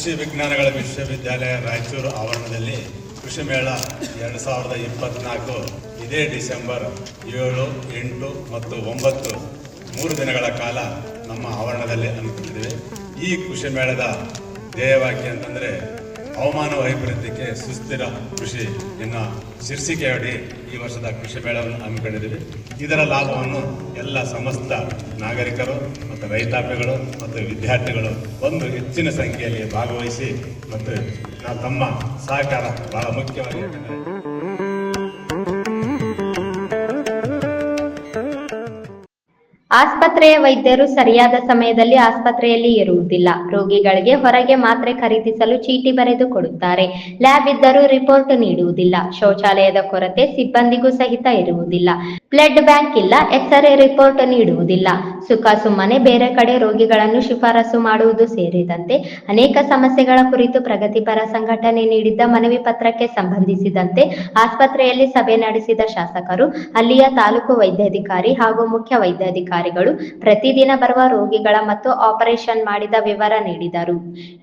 ಕೃಷಿ ವಿಜ್ಞಾನಗಳ ವಿಶ್ವವಿದ್ಯಾಲಯ ರಾಯಚೂರು ಆವರಣದಲ್ಲಿ ಕೃಷಿ ಮೇಳ 2024 ಇದೇ ಡಿಸೆಂಬರ್ 7, 8 ಮತ್ತು 9 3 ದಿನಗಳ ಕಾಲ ನಮ್ಮ ಆವರಣದಲ್ಲಿ ಹಮ್ಮಿಕೊಂಡಿದ್ದೇವೆ. ಈ ಕೃಷಿ ಮೇಳದ ಧ್ಯೇಯವಾಕ್ಯ ಅಂತಂದರೆ ಹವಾಮಾನ ವೈಪರೀತ್ಯಕ್ಕೆ ಸುಸ್ಥಿರ ಕೃಷಿ ಎನ್ನುವ ಶೀರ್ಷಿಕೆಯಡಿ ಈ ವರ್ಷದ ಕೃಷಿ ಮೇಳವನ್ನು ಹಮ್ಮಿಕೊಂಡಿದ್ದೇವೆ. ಇದರ ಲಾಭವನ್ನು ಎಲ್ಲ ಸಮಸ್ತ ನಾಗರಿಕರು ಮತ್ತು ರೈತಾಪಿಗಳು ಮತ್ತು ವಿದ್ಯಾರ್ಥಿಗಳು ಒಂದು ಹೆಚ್ಚಿನ ಸಂಖ್ಯೆಯಲ್ಲಿ ಭಾಗವಹಿಸಿ ಮತ್ತು ತಮ್ಮ ಸಹಕಾರ ಬಹಳ ಮುಖ್ಯವಾಗಿರುತ್ತದೆ. ಆಸ್ಪತ್ರೆಯ ವೈದ್ಯರು ಸರಿಯಾದ ಸಮಯದಲ್ಲಿ ಆಸ್ಪತ್ರೆಯಲ್ಲಿ ಇರುವುದಿಲ್ಲ. ರೋಗಿಗಳಿಗೆ ಹೊರಗೆ ಮಾತ್ರೆ ಖರೀದಿಸಲು ಚೀಟಿ ಬರೆದು ಕೊಡುತ್ತಾರೆ. ಲ್ಯಾಬ್ ಇದ್ದರೂ ರಿಪೋರ್ಟ್ ನೀಡುವುದಿಲ್ಲ. ಶೌಚಾಲಯದ ಕೊರತೆ ಸಿಬ್ಬಂದಿಗೂ ಸಹಿತ ಇರುವುದಿಲ್ಲ. ಬ್ಲಡ್ ಬ್ಯಾಂಕ್ ಇಲ್ಲ, ಎಕ್ಸ್ರೇ ರಿಪೋರ್ಟ್ ನೀಡುವುದಿಲ್ಲ. ಸುಖ ಸುಮ್ಮನೆ ಬೇರೆ ಕಡೆ ರೋಗಿಗಳನ್ನು ಶಿಫಾರಸು ಮಾಡುವುದು ಸೇರಿದಂತೆ ಅನೇಕ ಸಮಸ್ಯೆಗಳ ಕುರಿತು ಪ್ರಗತಿಪರ ಸಂಘಟನೆ ನೀಡಿದ್ದ ಮನವಿ ಪತ್ರಕ್ಕೆ ಸಂಬಂಧಿಸಿದಂತೆ ಆಸ್ಪತ್ರೆಯಲ್ಲಿ ಸಭೆ ನಡೆಸಿದ ಶಾಸಕರು ಅಲ್ಲಿಯ ತಾಲೂಕು ವೈದ್ಯಾಧಿಕಾರಿ ಹಾಗೂ ಮುಖ್ಯ ವೈದ್ಯಾಧಿಕಾರಿಗಳು ಪ್ರತಿದಿನ ಬರುವ ರೋಗಿಗಳ ಮತ್ತು ಆಪರೇಷನ್ ಮಾಡಿದ ವಿವರ ನೀಡಿದರು.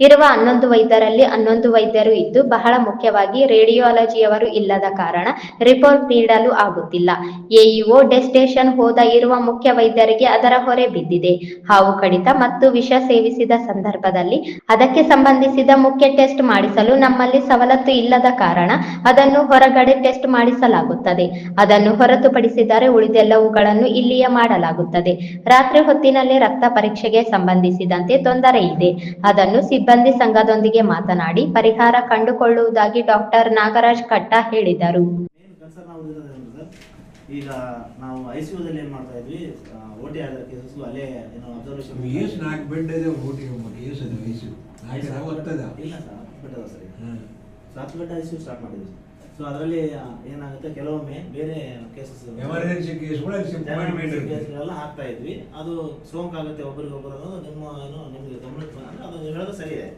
ಇರುವ 11 ವೈದ್ಯರಲ್ಲಿ 11 ವೈದ್ಯರು ಇದ್ದು ಬಹಳ ಮುಖ್ಯವಾಗಿ ರೇಡಿಯಾಲಜಿಯವರು ಇಲ್ಲದ ಕಾರಣ ರಿಪೋರ್ಟ್ ನೀಡಲು ಆಗುತ್ತಿಲ್ಲ. ಎಇಒ ಡೆಸ್ಟೇಷನ್ ಹೋದ ಇರುವ ಮುಖ್ಯ ವೈದ್ಯರಿಗೆ ಅದರ ಹೊರೆ ಬಿದ್ದಿದೆ. ಹಾವು ಕಡಿತ ಮತ್ತು ವಿಷ ಸೇವಿಸಿದ ಸಂದರ್ಭದಲ್ಲಿ ಅದಕ್ಕೆ ಸಂಬಂಧಿಸಿದ ಮುಖ್ಯ ಟೆಸ್ಟ್ ಮಾಡಿಸಲು ನಮ್ಮಲ್ಲಿ ಸವಲತ್ತು ಇಲ್ಲದ ಕಾರಣ ಅದನ್ನು ಹೊರಗಡೆ ಟೆಸ್ಟ್ ಮಾಡಿಸಲಾಗುತ್ತದೆ. ಅದನ್ನು ಹೊರತುಪಡಿಸಿದರೆ ಉಳಿದೆಲ್ಲವುಗಳನ್ನು ಇಲ್ಲಿಯೇ ಮಾಡಲಾಗುತ್ತದೆ. ರಾತ್ರಿ ಹೊತ್ತಿನಲ್ಲಿ ರಕ್ತ ಪರೀಕ್ಷೆಗೆ ಸಂಬಂಧಿಸಿದಂತೆ ತೊಂದರೆ ಇದೆ. ಅದನ್ನು ಸಿಬ್ಬಂದಿ ಸಂಘದೊಂದಿಗೆ ಮಾತನಾಡಿ ಪರಿಹಾರ ಕಂಡುಕೊಳ್ಳುವುದಾಗಿ ಡಾಕ್ಟರ್ ನಾಗರಾಜ್ ಕಟ್ಟ ಹೇಳಿದರು. ಈಗ ನಾವು ಐಸಿಯುದಲ್ಲಿ ಏನ್ ಮಾಡ್ತಾ ಇದ್ವಿ, ಓಟಿ ಆದ ಕೇಸಸ್ ಅಲ್ಲೇ ಏನೋ ಅಬ್ಸರ್ವೇಷನ್ ಎಷ್ಟು 4 ಬೆಡ್ ಇದೆ ಓಟಿ ಎಷ್ಟು ಇದೆ ಐಸಿಯು ಇಲ್ಲ ಸರ್, 7 ಬೆಡ್ ಐಸಿಯು ಸ್ಟಾರ್ಟ್ ಮಾಡಿದ್ವಿ. ಸೊ ಅದರಲ್ಲಿ ಏನಾಗುತ್ತೆ, ಕೆಲವೊಮ್ಮೆ ಬೇರೆ ಕೇಸಸ್ ಎಮರ್ಜೆನ್ಸಿ ಕೇಸ್ಗಳೆಲ್ಲ ಹಾಕ್ತಾ ಇದ್ವಿ. ಅದು ಸೋಂಕಾಗುತ್ತೆ ಒಬ್ಬರಿಗೊಬ್ಬರು ಅನ್ನೋದು ನಿಮಗೆ ಗಮನಕ್ಕೆ ಅದು ಹೇಳೋದು ಸರಿ ಇದೆ.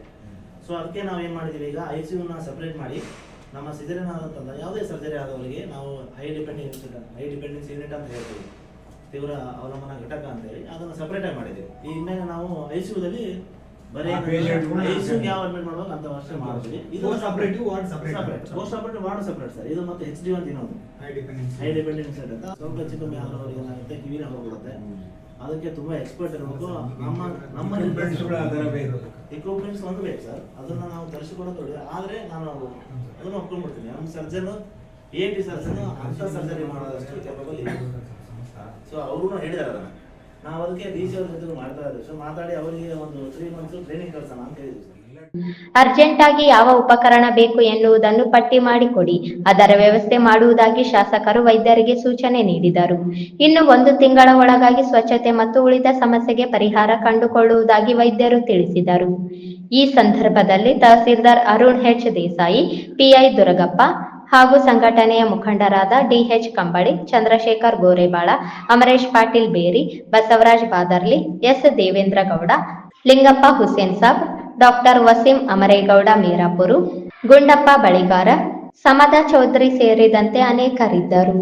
ಸೊ ಅದಕ್ಕೆ ನಾವು ಏನು ಮಾಡಿದ್ದೀವಿ, ಈಗ ಐಸಿಯುನ ಸಪ್ರೇಟ್ ಮಾಡಿ ನಮ್ಮ ಸಿಜರಿನ್ ಆದಂಥ ಯಾವುದೇ ಸರ್ಜರಿ ಆದವರಿಗೆ ನಾವು ಹೈ ಡಿಪೆಂಡೆನ್ಸ್ ಯೂನಿಟ್ ಅಂತ ಹೇಳ್ತೀವಿ, ತೀವ್ರ ಅವಲಂಬನ ಘಟಕ ಅಂತ ಹೇಳಿ ಅದನ್ನು ಸಪ್ರೇಟಾಗಿ ಮಾಡಿದ್ದೀವಿ. ಈ ಇನ್ಮೇಲೆ ನಾವು ಐಸಿಯುದಲ್ಲಿ ಬರೀ ಐಸಿಯುಗೆ ಯಾವ ಅಡ್ಮಿಟ್ ಮಾಡುವಾಗ ಅಂತ ವರ್ಷ ಮಾಡ್ತೀವಿ. ಇದು post operative ward separate sir. ಇದು ಮತ್ತೆ HD ಅಂತ ಇನ್ನೊಂದು ಹೈ ಡಿಪೆಂಡೆನ್ಸ್ ಅಂತ ಸ್ವಲ್ಪ ಚಿಕ್ಕಮ್ಮೆ ಆದವರಿಗೆ ಏನಾಗುತ್ತೆ, ಕಿವಿನ ಹೋಗ್ಬಿಡುತ್ತೆ. ಅದಕ್ಕೆ ತುಂಬಾ ಎಕ್ಸ್ಪರ್ಟ್ ಇರಬೇಕು. ನಮ್ಮ ಇಕ್ವಿಪ್ಮೆಂಟ್ಸ್ ಒಂದು ಬೇಕು ಸರ್, ಅದನ್ನ ನಾವು ತರಿಸಿಕೊಡೋದು. ಆದ್ರೆ ನಾನು ಅದನ್ನ ಒಪ್ಕೊಂಡ್ಬಿಡ್ತೀನಿ, ನಮ್ಮ ಸರ್ಜನ್ ENT ಸರ್ಜನ್ ಅಂತ ಸರ್ಜರಿ ಮಾಡೋದಷ್ಟು ಕೇಪಬಲ್ ಇದೆ. ಸೊ ಅವರು ಹೇಳಿದಾರೆ ಅದನ್ನ. ನಾವು ಅದಕ್ಕೆ DC ಅವ್ರ ಜೊತೆ ಮಾಡ್ತಾ ಇದ್ದೀವಿ. ಸೊ ಮಾತಾಡಿ ಅವರಿಗೆ ಒಂದು 3 ಮಂತ್ಸ್ ಟ್ರೈನಿಂಗ್ ಕಳ್ಸೋಣ ಅಂತ ಹೇಳಿದ್ವಿ. ಅರ್ಜೆಂಟ್ ಆಗಿ ಯಾವ ಉಪಕರಣ ಬೇಕು ಎನ್ನುವುದನ್ನು ಪಟ್ಟಿ ಮಾಡಿಕೊಡಿ, ಅದರ ವ್ಯವಸ್ಥೆ ಮಾಡುವುದಾಗಿ ಶಾಸಕರು ವೈದ್ಯರಿಗೆ ಸೂಚನೆ ನೀಡಿದರು. ಇನ್ನು 1 ತಿಂಗಳ ಒಳಗಾಗಿ ಸ್ವಚ್ಛತೆ ಮತ್ತು ಉಳಿದ ಸಮಸ್ಯೆಗೆ ಪರಿಹಾರ ಕಂಡುಕೊಳ್ಳುವುದಾಗಿ ವೈದ್ಯರು ತಿಳಿಸಿದರು. ಈ ಸಂದರ್ಭದಲ್ಲಿ ತಹಸೀಲ್ದಾರ್ ಅರುಣ್ H. ದೇಸಾಯಿ, PI ದುರಗಪ್ಪ ಹಾಗೂ ಸಂಘಟನೆಯ ಮುಖಂಡರಾದ DH ಕಂಬಳಿ, ಚಂದ್ರಶೇಖರ್ ಗೋರೆಬಾಳ, ಅಮರೇಶ್ ಪಾಟೀಲ್ ಬೇರಿ, ಬಸವರಾಜ್ ಬಾದರ್ಲಿ, S. ದೇವೇಂದ್ರ ಗೌಡ, ಲಿಂಗಪ್ಪ ಹುಸೇನ್ ಸಾಬ್, ಡಾಕ್ಟರ್ ವಸೀಂ ಅಮರೇಗೌಡ ಮೀರಾಪುರು, ಗುಂಡಪ್ಪ ಬಳಿಗಾರ, ಸಮದ ಚೌಧರಿ ಸೇರಿದಂತೆ ಅನೇಕರಿದ್ದರು.